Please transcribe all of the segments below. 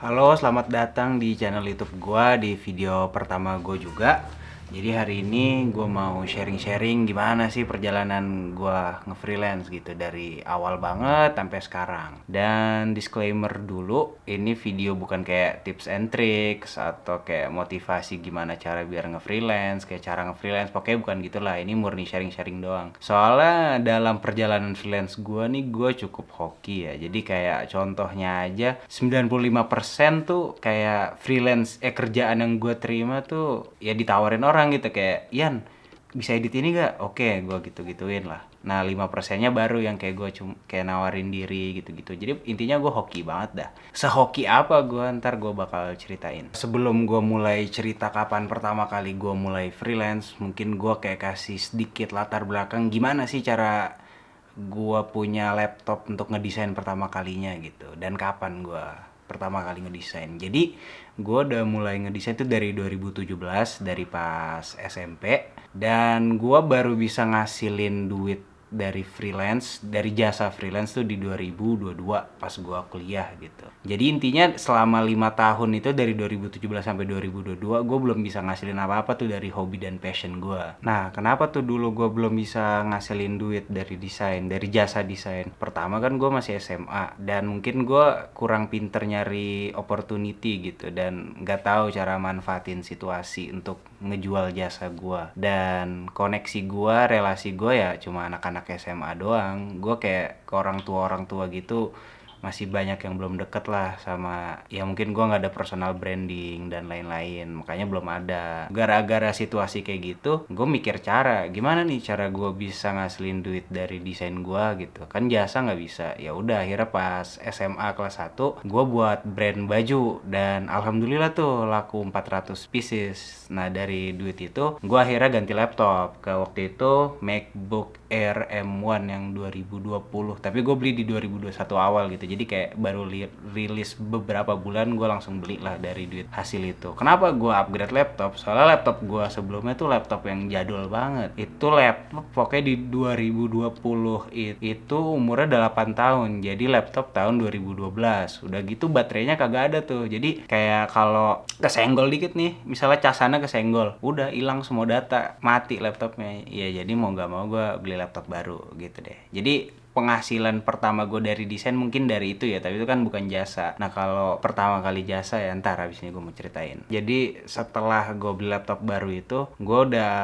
Halo, selamat datang di channel YouTube gua di video pertama gue juga. Jadi hari ini gue mau sharing-sharing gimana sih perjalanan gua nge-freelance gitu dari awal banget sampai sekarang. Dan disclaimer dulu, ini video bukan kayak tips and tricks atau kayak motivasi gimana cara biar nge-freelance, kayak cara nge-freelance, pokoknya bukan gitulah. Ini murni sharing-sharing doang. Soalnya dalam perjalanan freelance gua nih, gue cukup hoki ya. Jadi kayak contohnya aja 95% tuh kayak freelance kerjaan yang gue terima tuh ya ditawarin orang gitu, kayak Ian bisa edit ini gak? Oke, gue gitu-gituin lah. Nah 5%-nya baru yang kayak gue kayak nawarin diri gitu-gitu. Jadi intinya gue hoki banget dah. Sehoki apa gue, ntar gue bakal ceritain. Sebelum gue mulai cerita kapan pertama kali gue mulai freelance, mungkin gue kayak kasih sedikit latar belakang gimana sih cara gua punya laptop untuk ngedesain pertama kalinya gitu, dan kapan gua pertama kali ngedesain. Jadi gua udah mulai ngedesain tuh dari 2017, dari pas SMP, dan gua baru bisa ngasilin duit dari freelance, dari jasa freelance tuh di 2022 pas gua kuliah gitu. Jadi intinya selama 5 tahun itu dari 2017 sampai 2022 gue belum bisa ngasilin apa-apa tuh dari hobi dan passion gue. Nah, kenapa tuh dulu gue belum bisa ngasilin duit dari desain, dari jasa desain? Pertama kan gue masih SMA dan mungkin gue kurang pinter nyari opportunity gitu, dan nggak tahu cara manfaatin situasi untuk ngejual jasa gue. Dan koneksi gue, relasi gue ya cuma anak-anak SMA doang. Gue kayak ke orang tua gitu masih banyak yang belum deket lah sama, ya mungkin gue nggak ada personal branding dan lain-lain, makanya belum ada. Gara-gara situasi kayak gitu, gue mikir cara gimana nih cara gue bisa ngasilin duit dari desain gue gitu kan, jasa nggak bisa. Ya udah, akhirnya pas SMA kelas 1 gue buat brand baju, dan alhamdulillah tuh laku 400 pieces. Nah dari duit itu gue akhirnya ganti laptop ke waktu itu MacBook Air M1 yang 2020, tapi gue beli di 2021 awal gitu. Jadi kayak baru rilis beberapa bulan gue langsung beli lah dari duit hasil itu. Kenapa gue upgrade laptop? Soalnya laptop gue sebelumnya tuh laptop yang jadul banget. Itu laptop pokoknya di 2020 itu umurnya 8 tahun. Jadi laptop tahun 2012. Udah gitu baterainya kagak ada tuh. Jadi kayak kalau kesenggol dikit nih, misalnya casannya kesenggol, udah hilang semua data, mati laptopnya. Ya jadi mau gak mau gue beli laptop baru gitu deh. Jadi penghasilan pertama gue dari desain mungkin dari itu ya, tapi itu kan bukan jasa. Nah kalau pertama kali jasa ya ntar abis ini gue mau ceritain. Jadi setelah gue beli laptop baru itu, gue udah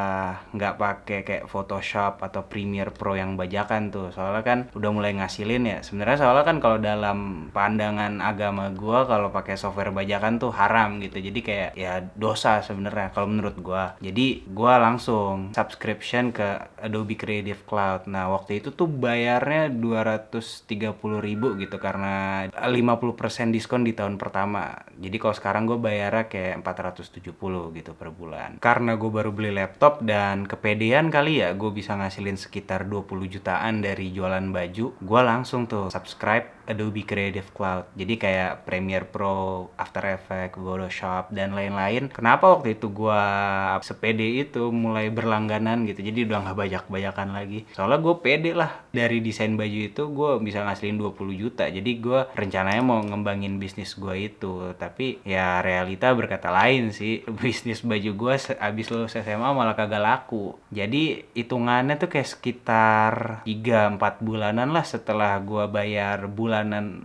nggak pakai kayak Photoshop atau Premiere Pro yang bajakan tuh, soalnya kan udah mulai ngasilin ya. Sebenarnya soalnya kan kalau dalam pandangan agama gue, kalau pakai software bajakan tuh haram gitu. Jadi kayak ya dosa sebenarnya kalau menurut gue. Jadi gue langsung subscription ke Adobe Creative Cloud. Nah waktu itu tuh bayarnya 230.000 gitu karena 50% diskon di tahun pertama. Jadi kalau sekarang gue bayarnya kayak 470 gitu per bulan. Karena gue baru beli laptop dan kepedean kali ya, gue bisa ngasilin sekitar 20 jutaan dari jualan baju. Gue langsung tuh subscribe Adobe Creative Cloud. Jadi kayak Premiere Pro, After Effects, Photoshop dan lain-lain. Kenapa waktu itu gue sepede itu mulai berlangganan gitu. Jadi udah nggak bajak-bajakan lagi. Soalnya gue pede lah, dari desain baju itu gue bisa ngasilin 20 juta. Jadi gue rencananya mau ngembangin bisnis gue itu. Tapi ya realita berkata lain sih. Bisnis baju gue abis lulus SMA malah kagak laku. Jadi hitungannya tuh kayak sekitar 3-4 bulanan lah setelah gue bayar bulanan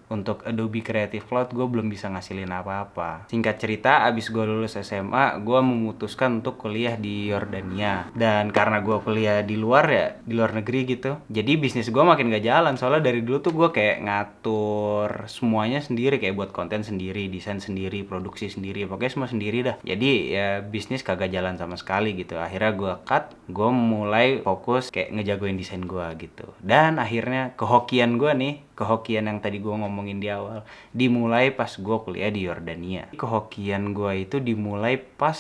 untuk Adobe Creative Cloud, gue belum bisa ngasilin apa-apa. Singkat cerita, abis gue lulus SMA, gue memutuskan untuk kuliah di Yordania. Dan karena gue kuliah di luar ya, di luar negeri gitu, jadi bisnis gue makin gak jalan. Soalnya dari dulu tuh gue kayak ngatur semuanya sendiri, kayak buat konten sendiri, desain sendiri, produksi sendiri, pokoknya semua sendiri dah. Jadi ya bisnis kagak jalan sama sekali gitu. Akhirnya gue cut, gue mulai fokus kayak ngejagoin desain gue gitu. Dan akhirnya kehokian gue nih, kehokian yang tadi gue ngomongin di awal, dimulai pas gue kuliah di Yordania. Kehokian gue itu dimulai pas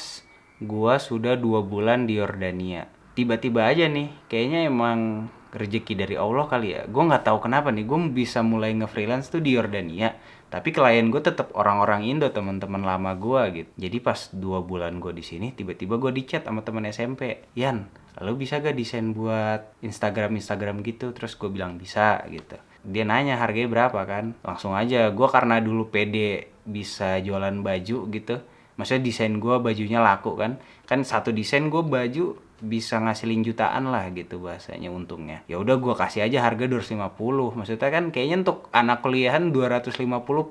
gue sudah 2 bulan di Yordania. Tiba-tiba aja nih, kayaknya emang rezeki dari Allah kali ya. Gue nggak tahu kenapa nih, gue bisa mulai nge-freelance tuh di Yordania. Tapi klien gue tetap orang-orang Indo, teman-teman lama gue gitu. Jadi pas 2 bulan gue di sini, tiba-tiba gue di chat sama teman SMP, Yan, lo bisa gak desain buat Instagram gitu? Terus gue bilang bisa gitu. Dia nanya harganya berapa kan, langsung aja gue karena dulu pede bisa jualan baju gitu. Maksudnya desain gue bajunya laku kan. Kan satu desain gue baju bisa ngasilin jutaan lah gitu bahasanya untungnya. Ya udah gue kasih aja harga 250. Maksudnya kan kayaknya untuk anak kuliahan 250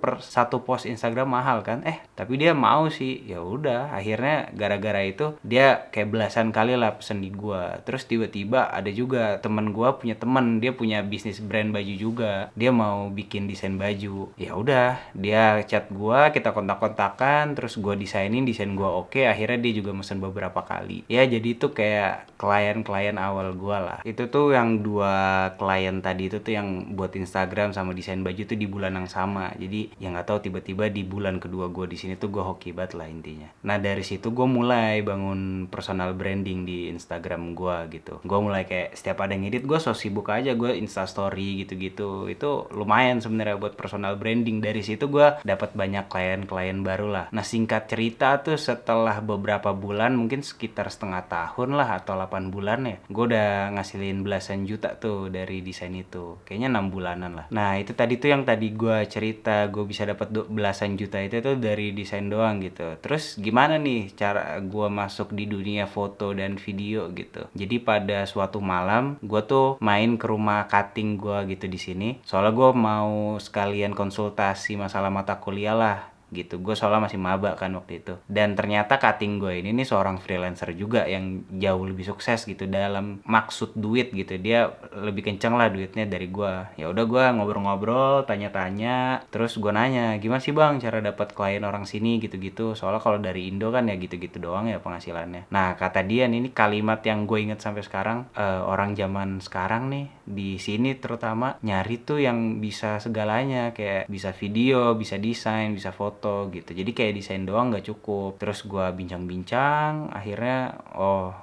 per satu post Instagram mahal kan. Tapi dia mau sih. Ya udah, akhirnya gara-gara itu dia kayak belasan kali lah pesen di gue. Terus tiba-tiba ada juga temen gue punya temen, dia punya bisnis brand baju juga. Dia mau bikin desain baju. Ya udah, dia chat gue, kita kontak-kontakan, terus gue desain gue oke, akhirnya dia juga mesen beberapa kali. Ya jadi itu kayak klien-klien awal gue lah. Itu tuh yang 2 klien tadi itu tuh yang buat Instagram sama desain baju tuh di bulan yang sama. Jadi yang nggak tahu tiba-tiba di bulan kedua gue di sini tuh gue hoki banget lah intinya. Nah dari situ gue mulai bangun personal branding di Instagram gue gitu. Gue mulai kayak setiap ada yang edit gue so sibuk aja gue Insta story gitu-gitu. Itu lumayan sebenarnya buat personal branding. Dari situ gue dapat banyak klien-klien baru lah. Nah singkat cerita tuh setelah beberapa bulan, mungkin sekitar setengah tahun lah atau 8 bulan ya, gue udah ngasilin belasan juta tuh dari desain itu. Kayaknya 6 bulanan lah. Nah itu tadi tuh yang tadi gue cerita gue bisa dapat belasan juta itu tuh dari desain doang gitu. Terus gimana nih cara gue masuk di dunia foto dan video gitu. Jadi pada suatu malam gue tuh main ke rumah cutting gue gitu di sini. Soalnya gue mau sekalian konsultasi masalah mata kuliah lah gitu. Gue soalnya masih maba kan waktu itu. Dan ternyata cutting gue ini nih seorang freelancer juga yang jauh lebih sukses gitu dalam maksud duit gitu. Dia lebih kenceng lah duitnya dari gue. Ya udah gue ngobrol-ngobrol, tanya-tanya, terus gue nanya, "Gimana sih Bang cara dapat klien orang sini gitu-gitu?" Soalnya kalau dari Indo kan ya gitu-gitu doang ya penghasilannya. Nah, kata dia ini kalimat yang gue inget sampai sekarang, orang zaman sekarang nih di sini terutama nyari tuh yang bisa segalanya, kayak bisa video, bisa desain, bisa foto gitu. Jadi kayak desain doang nggak cukup. Terus gue bincang-bincang, akhirnya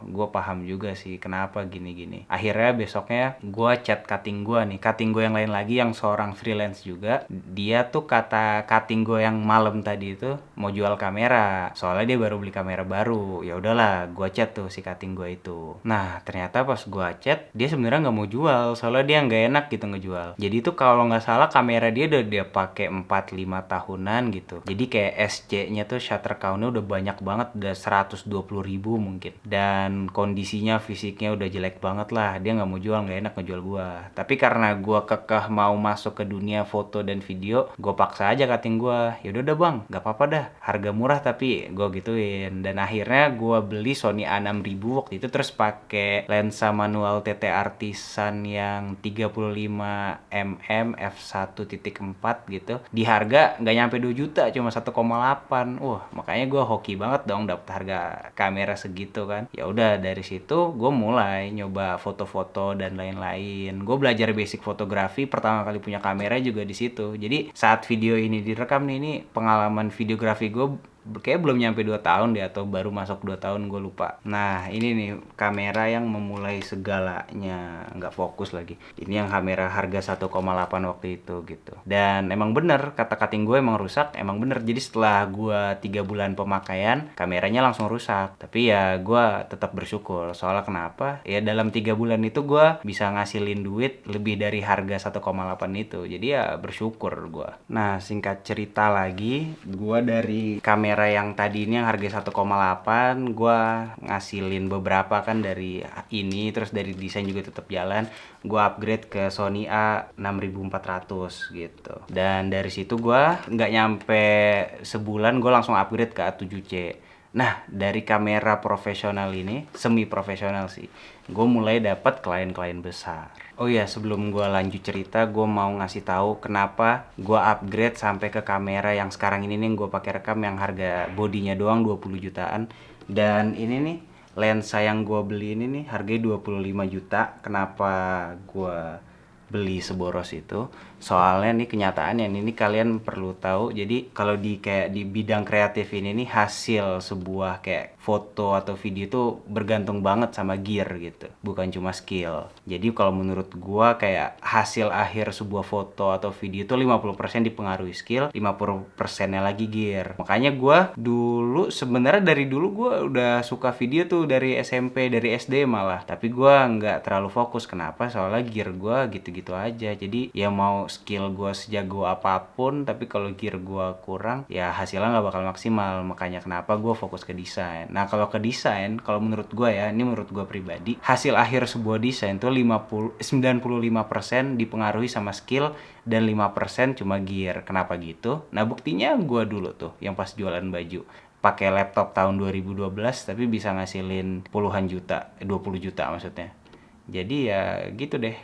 gue paham juga sih kenapa gini-gini. Akhirnya besoknya gue chat cutting gue yang lain lagi yang seorang freelance juga. Dia tuh kata cutting gue yang malam tadi itu mau jual kamera. Soalnya dia baru beli kamera baru. Ya udahlah, gue chat tuh si cutting gue itu. Nah ternyata pas gue chat dia sebenarnya nggak mau jual. Soalnya dia nggak enak gitu ngejual. Jadi tuh kalau nggak salah kamera dia udah dia pakai 4-5 tahunan gitu. Jadi kayak SC-nya tuh shutter count-nya udah banyak banget, udah 120.000 mungkin. Dan kondisinya fisiknya udah jelek banget lah. Dia nggak mau jual, nggak enak ngejual gua. Tapi karena gua kekeh mau masuk ke dunia foto dan video, gua paksa aja cutting gua. Yaudah dah bang, nggak apa-apa dah. Harga murah tapi gua gituin. Dan akhirnya gua beli Sony A6000 waktu itu, terus pakai lensa manual TT Artisan yang 35mm f1.4 gitu. Di harga nggak nyampe 2 juta, cuma 1,8. Wah, makanya gue hoki banget dong dapet harga kamera segitu kan. Ya udah dari situ gue mulai nyoba foto-foto dan lain-lain. Gue belajar basic fotografi, pertama kali punya kamera juga di situ. Jadi saat video ini direkam nih, ini pengalaman videografi gue kayak belum nyampe 2 tahun deh, atau baru masuk 2 tahun, gue lupa. Nah ini nih kamera yang memulai segalanya, nggak fokus lagi. Ini yang kamera harga 1,8 waktu itu gitu. Dan emang bener kata cutting gue, emang rusak, emang bener. Jadi setelah gue 3 bulan pemakaian kameranya langsung rusak. Tapi ya gue tetap bersyukur. Soalnya kenapa? Ya dalam 3 bulan itu gue bisa ngasilin duit lebih dari harga 1,8 itu. Jadi ya bersyukur gue. Nah singkat cerita lagi, gue dari kamera yang tadi ini yang harga 1,8 gue ngasilin beberapa kan dari ini, terus dari desain juga tetap jalan. Gue upgrade ke Sony A6400 gitu. Dan dari situ gue nggak nyampe sebulan gue langsung upgrade ke A7C. Nah dari kamera profesional ini, semi profesional sih, gue mulai dapat klien-klien besar. Oh iya, sebelum gue lanjut cerita, gue mau ngasih tahu kenapa gue upgrade sampai ke kamera yang sekarang ini nih gue pakai rekam, yang harga bodinya doang 20 jutaan. Dan ini nih lensa yang gue beli ini nih harganya 25 juta. Kenapa gue beli seboros itu? Soalnya nih kenyataannya ini kalian perlu tahu. Jadi kalau di kayak di bidang kreatif ini nih, hasil sebuah kayak foto atau video itu bergantung banget sama gear gitu, bukan cuma skill. Jadi kalau menurut gua kayak hasil akhir sebuah foto atau video itu 50% dipengaruhi skill, 50%-nya lagi gear. Makanya gua dulu sebenarnya dari dulu gua udah suka video tuh dari SMP, dari SD malah. Tapi gua nggak terlalu fokus. Kenapa? Soalnya gear gua gitu gitu-gitu aja. Jadi ya mau skill gue sejago apapun, tapi kalau gear gue kurang, ya hasilnya nggak bakal maksimal. Makanya kenapa gue fokus ke desain. Nah kalau ke desain, kalau menurut gue ya, ini menurut gue pribadi, hasil akhir sebuah desain tuh 95% dipengaruhi sama skill dan 5% cuma gear. Kenapa gitu? Nah buktinya gue dulu tuh yang pas jualan baju pakai laptop tahun 2012 tapi bisa ngasilin puluhan juta, 20 juta maksudnya. Jadi ya gitu deh.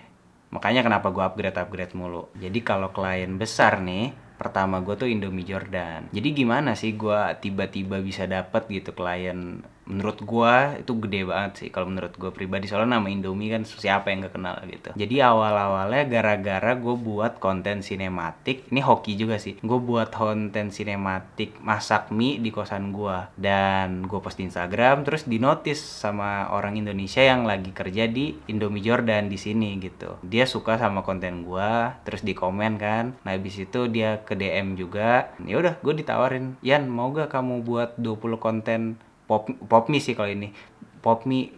Makanya kenapa gue upgrade mulu. Jadi kalau klien besar nih, pertama gue tuh Indomie Jordan. Jadi gimana sih gue tiba-tiba bisa dapet gitu klien? Menurut gue itu gede banget sih kalau menurut gue pribadi, soalnya nama Indomie kan siapa yang gak kenal gitu. Jadi awal-awalnya gara-gara gue buat konten sinematik. Ini hoki juga sih, gue buat konten sinematik masak mie di kosan gue, dan gue post di Instagram, terus dinotis sama orang Indonesia yang lagi kerja di Indomie Jordan di sini gitu. Dia suka sama konten gue, terus di komen kan. Nah habis itu dia ke DM juga. Ya udah gue ditawarin, Yan mau gak kamu buat 20 konten pop mie sih kalau ini, pop mie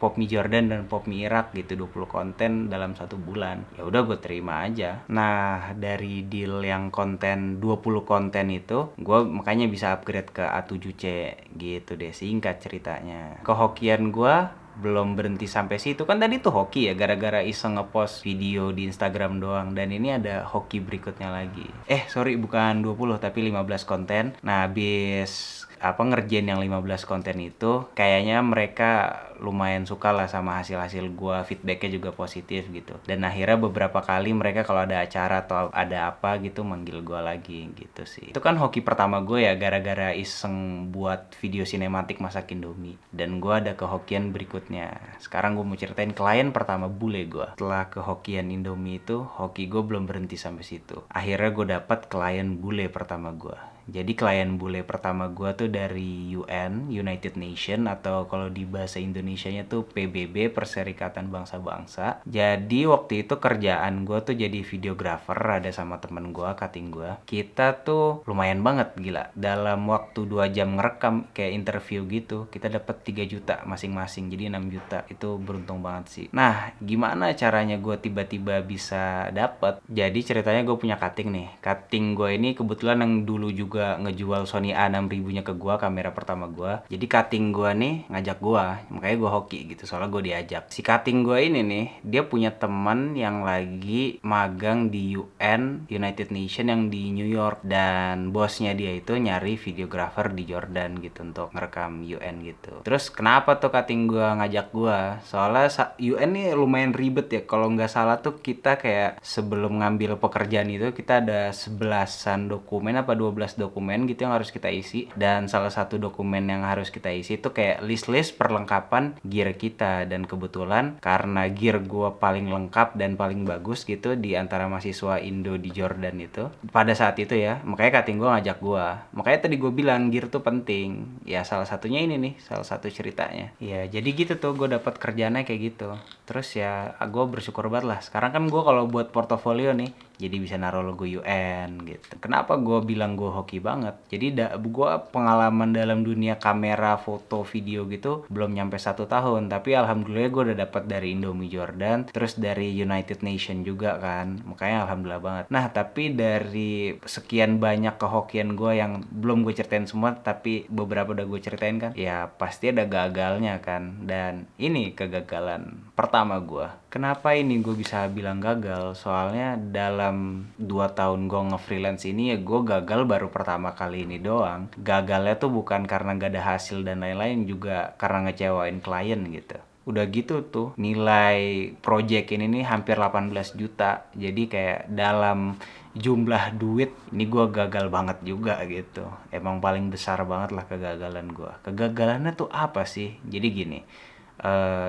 pop mie Jordan dan pop mie Irak gitu, 20 konten dalam 1 bulan. Ya udah gue terima aja. Nah dari deal yang konten 20 konten itu, gue makanya bisa upgrade ke A7C gitu deh, singkat ceritanya. Kehokian gue belum berhenti sampai situ. Kan tadi tuh hoki ya, gara-gara iseng ngepost video di Instagram doang. Dan ini ada hoki berikutnya lagi. Sorry, bukan 20 tapi 15 konten. Nah habis ngerjain yang 15 konten itu, kayaknya mereka lumayan suka lah sama hasil-hasil gua, feedbacknya juga positif gitu. Dan akhirnya beberapa kali mereka kalau ada acara atau ada apa gitu manggil gua lagi gitu sih. Itu kan hoki pertama gue ya, gara-gara iseng buat video sinematik masak Indomie. Dan gua ada kehokian berikutnya. Sekarang gue mau ceritain klien pertama bule gua. Setelah kehokian Indomie itu, hoki gue belum berhenti sampai situ. Akhirnya gue dapat klien bule pertama gua. Jadi klien bule pertama gue tuh dari UN, United Nation, atau kalau di bahasa Indonesianya tuh PBB, Perserikatan Bangsa-Bangsa. Jadi waktu itu kerjaan gue tuh jadi videographer, ada sama temen gue, cutting gue. Kita tuh lumayan banget gila. Dalam waktu 2 jam ngerekam kayak interview gitu, kita dapat 3 juta masing-masing, jadi 6 juta. Itu beruntung banget sih. Nah, gimana caranya gue tiba-tiba bisa dapet? Jadi ceritanya gue punya cutting nih. Cutting gue ini kebetulan yang dulu juga ngejual Sony A6000 nya ke gua, kamera pertama gua. Jadi cutting gua nih ngajak gua, makanya gua hoki gitu, soalnya gua diajak. Si cutting gua ini nih, dia punya teman yang lagi magang di UN, United Nation yang di New York, dan bosnya dia itu nyari videographer di Jordan gitu untuk ngerekam UN gitu. Terus kenapa tuh cutting gua ngajak gua? Soalnya UN nih lumayan ribet ya. Kalau nggak salah tuh kita kayak sebelum ngambil pekerjaan itu kita ada 11-an dokumen apa 12 dokumen gitu yang harus kita isi, dan salah satu dokumen yang harus kita isi itu kayak list-list perlengkapan gear kita. Dan kebetulan karena gear gua paling lengkap dan paling bagus gitu di antara mahasiswa Indo di Jordan itu pada saat itu ya, makanya cutting gua ngajak gua. Makanya tadi gua bilang gear tuh penting ya, salah satunya ini nih, salah satu ceritanya ya. Jadi gitu tuh gua dapat kerjaannya kayak gitu. Terus ya gua bersyukur banget lah. Sekarang kan gua kalau buat portofolio nih jadi bisa naruh logo UN gitu. Kenapa gue bilang gue hoki banget? Jadi gue pengalaman dalam dunia kamera, foto, video gitu belum nyampe 1 tahun. Tapi alhamdulillah gue udah dapat dari Indomie Jordan, terus dari United Nation juga kan. Makanya alhamdulillah banget. Nah tapi dari sekian banyak kehokian gue yang belum gue ceritain semua, tapi beberapa udah gue ceritain kan, ya pasti ada gagalnya kan. Dan ini kegagalan pertama gue. Kenapa ini gue bisa bilang gagal? Soalnya dalam 2 tahun gue nge-freelance ini ya gue gagal baru pertama kali ini doang. Gagalnya tuh bukan karena gak ada hasil dan lain-lain, juga karena ngecewain klien gitu. Udah gitu tuh nilai project ini nih hampir 18 juta. Jadi kayak dalam jumlah duit ini gue gagal banget juga gitu. Emang paling besar banget lah kegagalan gue. Kegagalannya tuh apa sih? Jadi gini,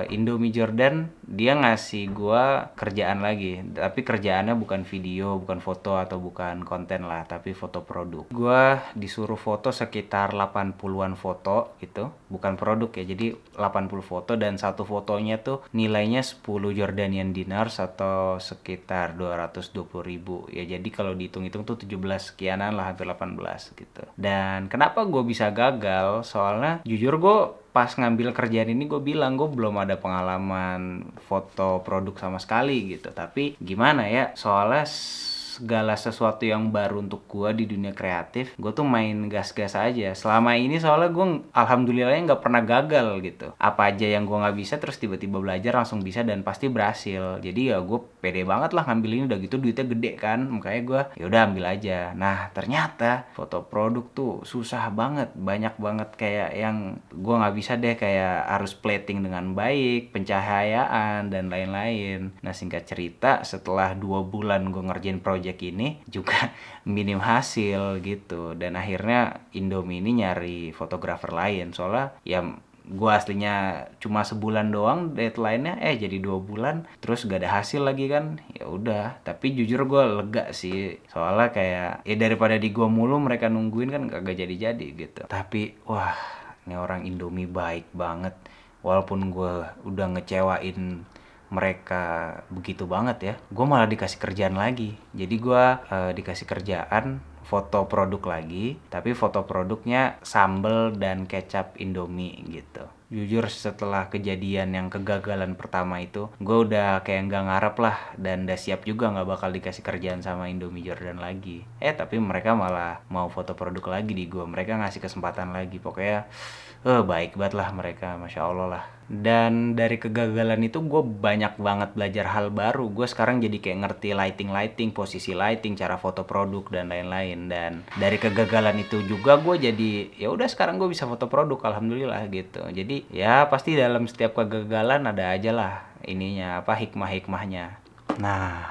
Indomie Jordan dia ngasih gua kerjaan lagi, tapi kerjaannya bukan video, bukan foto atau bukan konten lah, tapi foto produk. Gua disuruh foto sekitar 80-an foto gitu, bukan produk ya. Jadi 80 foto dan satu fotonya tuh nilainya 10 Jordanian dinars atau sekitar 220.000 ya. Jadi kalau dihitung-hitung tuh 17 sekianan lah, hampir 18 gitu. Dan kenapa gue bisa gagal? Soalnya jujur gue pas ngambil kerjaan ini gue bilang gue belum ada pengalaman foto produk sama sekali gitu. Tapi gimana ya, soalnya segala sesuatu yang baru untuk gue di dunia kreatif, gue tuh main gas-gas aja selama ini. Soalnya gue alhamdulillahnya nggak pernah gagal gitu. Apa aja yang gue nggak bisa terus tiba-tiba belajar langsung bisa dan pasti berhasil. Jadi ya gue pede banget lah ngambil ini, udah gitu duitnya gede kan, makanya gue ya udah ambil aja. Nah ternyata foto produk tuh susah banget, banyak banget kayak yang gue nggak bisa deh, kayak harus plating dengan baik, pencahayaan dan lain-lain. Nah singkat cerita, setelah 2 bulan gue ngerjain project ini juga minim hasil gitu, dan akhirnya Indomie ini nyari fotografer lain. Soalnya ya gue aslinya cuma sebulan doang deadline-nya, jadi 2 bulan terus gak ada hasil lagi kan. Ya udah, tapi jujur gue lega sih, soalnya kayak ya daripada di gue mulu mereka nungguin kan kagak jadi-jadi gitu. Tapi wah, ini orang Indomie baik banget, walaupun gue udah ngecewain mereka begitu banget ya, gue malah dikasih kerjaan lagi. Jadi gue dikasih kerjaan foto produk lagi, tapi foto produknya sambel dan kecap Indomie gitu. Jujur setelah kejadian yang kegagalan pertama itu, gue udah kayak nggak ngarep lah, dan udah siap juga nggak bakal dikasih kerjaan sama Indomie Jordan lagi. Tapi mereka malah mau foto produk lagi di gue, mereka ngasih kesempatan lagi. Pokoknya baik banget lah mereka, Masya Allah lah. Dan dari kegagalan itu gue banyak banget belajar hal baru. Gue sekarang jadi kayak ngerti lighting, posisi lighting, cara foto produk dan lain-lain. Dan dari kegagalan itu juga gue jadi ya udah sekarang gue bisa foto produk, alhamdulillah gitu. Jadi ya pasti dalam setiap kegagalan ada aja lah ininya, apa, hikmah-hikmahnya. Nah,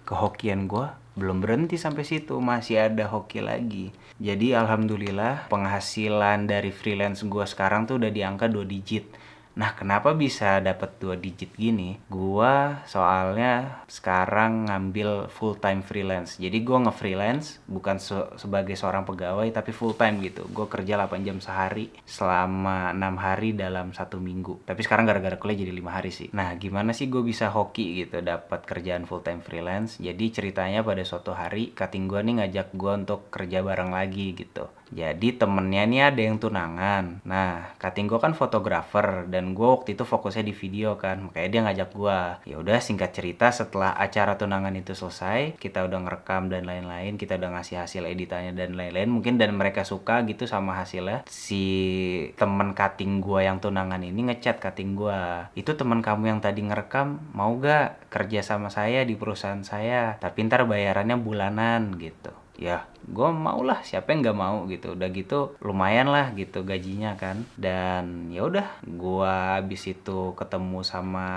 kehokian gue belum berhenti sampai situ, masih ada hoki lagi. Jadi alhamdulillah penghasilan dari freelance gue sekarang tuh udah di angka 2 digit. Nah kenapa bisa dapat 2 digit gini? Gua soalnya sekarang ngambil full time freelance. Jadi gua nge-freelance bukan sebagai seorang pegawai, tapi full time gitu. Gua kerja 8 jam sehari selama 6 hari dalam 1 minggu. Tapi sekarang gara-gara kuliah jadi 5 hari sih. Nah gimana sih gue bisa hoki gitu dapat kerjaan full time freelance? Jadi ceritanya pada suatu hari cutting gua nih ngajak gua untuk kerja bareng lagi gitu. Jadi temennya nih ada yang tunangan. Nah, cutting gue kan fotografer dan gue waktu itu fokusnya di video kan, makanya dia ngajak gue. Ya udah, singkat cerita setelah acara tunangan itu selesai, kita udah ngerekam dan lain-lain, kita udah ngasih hasil editannya dan lain-lain. Mungkin dan mereka suka gitu sama hasilnya. Si temen cutting gue yang tunangan ini ngechat cutting gue, itu temen kamu yang tadi ngerekam mau gak kerja sama saya di perusahaan saya? Tapi ntar bayarannya bulanan gitu. Ya gue mau lah, siapa yang nggak mau gitu. Udah gitu lumayan lah gitu gajinya kan. Dan ya udah, gue abis itu ketemu sama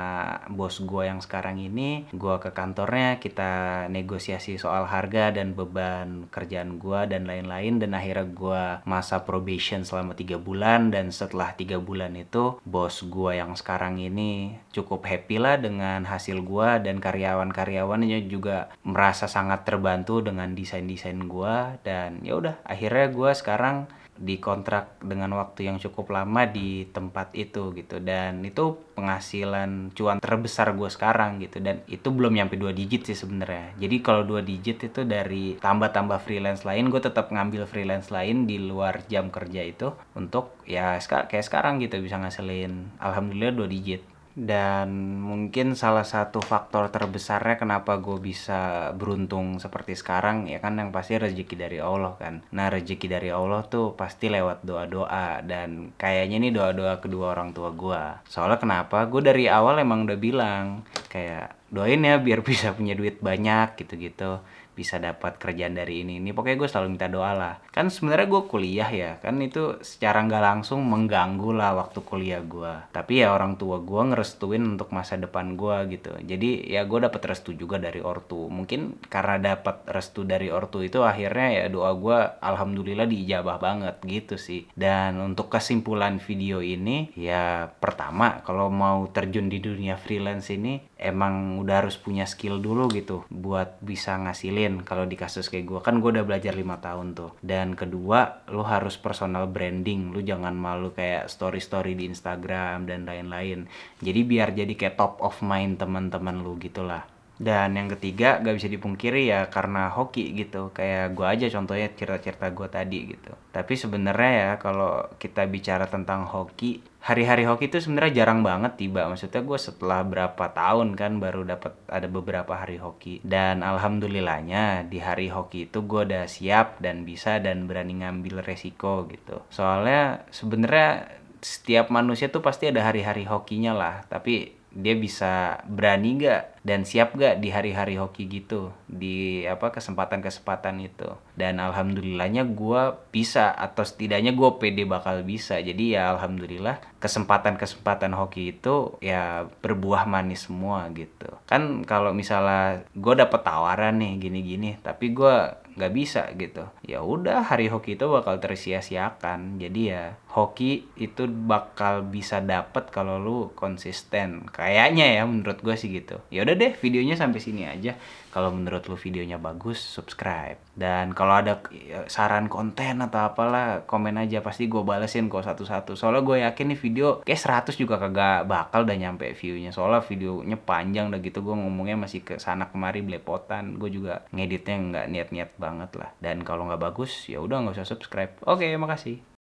bos gue yang sekarang ini. Gue ke kantornya, kita negosiasi soal harga dan beban kerjaan gue dan lain-lain. Dan akhirnya gue masa probation selama 3 bulan. Dan setelah 3 bulan itu bos gue yang sekarang ini cukup happy lah dengan hasil gue, dan karyawan-karyawannya juga merasa sangat terbantu dengan desain-desain gue. Dan ya udah, akhirnya gue sekarang dikontrak dengan waktu yang cukup lama di tempat itu gitu. Dan itu penghasilan cuan terbesar gue sekarang gitu. Dan itu belum nyampe 2 digit sih sebenarnya. Jadi kalau 2 digit itu dari tambah-tambah freelance lain, gue tetap ngambil freelance lain di luar jam kerja itu untuk ya kayak sekarang gitu bisa ngasilin alhamdulillah 2 digit. Dan mungkin salah satu faktor terbesarnya kenapa gue bisa beruntung seperti sekarang ya kan, yang pasti rezeki dari Allah kan. Nah rezeki dari Allah tuh pasti lewat doa-doa, dan kayaknya nih doa-doa kedua orang tua gue. Soalnya kenapa? Gue dari awal emang udah bilang kayak doain ya biar bisa punya duit banyak gitu-gitu, bisa dapat kerjaan dari ini pokoknya gue selalu minta doa lah. Kan sebenarnya gue kuliah ya kan, itu secara nggak langsung mengganggu lah waktu kuliah gue, tapi ya orang tua gue ngerestuin untuk masa depan gue gitu. Jadi ya gue dapet restu juga dari ortu. Mungkin karena dapat restu dari ortu itu akhirnya ya doa gue alhamdulillah diijabah banget gitu sih. Dan untuk kesimpulan video ini ya, pertama kalau mau terjun di dunia freelance ini emang udah harus punya skill dulu gitu buat bisa ngasilin. Kalau di kasus kayak gue kan, gue udah belajar 5 tahun tuh. Dan kedua, lu harus personal branding. Lu jangan malu kayak story-story di Instagram dan lain-lain. Jadi biar jadi kayak top of mind teman-teman lu gitulah. Dan yang ketiga gak bisa dipungkiri ya karena hoki gitu. Kayak gue aja contohnya cerita-cerita gue tadi gitu. Tapi sebenarnya ya kalau kita bicara tentang hoki, hari-hari hoki itu sebenarnya jarang banget tiba. Maksudnya gue setelah berapa tahun kan baru dapat ada beberapa hari hoki. Dan alhamdulillahnya di hari hoki itu gue udah siap dan bisa dan berani ngambil resiko gitu. Soalnya sebenarnya setiap manusia tuh pasti ada hari-hari hokinya lah. Tapi dia bisa berani gak dan siap gak di hari-hari hoki gitu, di apa kesempatan-kesempatan itu. Dan alhamdulillahnya gue bisa, atau setidaknya gue pede bakal bisa. Jadi ya alhamdulillah kesempatan-kesempatan hoki itu ya berbuah manis semua gitu kan. Kalau misalnya gue dapet tawaran nih gini-gini tapi gue nggak bisa gitu, ya udah hari hoki itu bakal tersia-siakan. Jadi ya hoki itu bakal bisa dapet kalau lu konsisten, kayaknya ya menurut gue sih gitu. Ya udah deh, videonya sampai sini aja. Kalau menurut lu videonya bagus, subscribe. Dan kalau ada saran konten atau apalah, komen aja, pasti gue balesin kok satu-satu. Soalnya gue yakin nih video kayak 100 juga kagak bakal udah nyampe view-nya. Soalnya videonya panjang udah gitu, gue ngomongnya masih ke sana kemari belepotan. Gue juga ngeditnya nggak niat-niat banget lah. Dan kalau nggak bagus, ya udah nggak usah subscribe. Oke, makasih.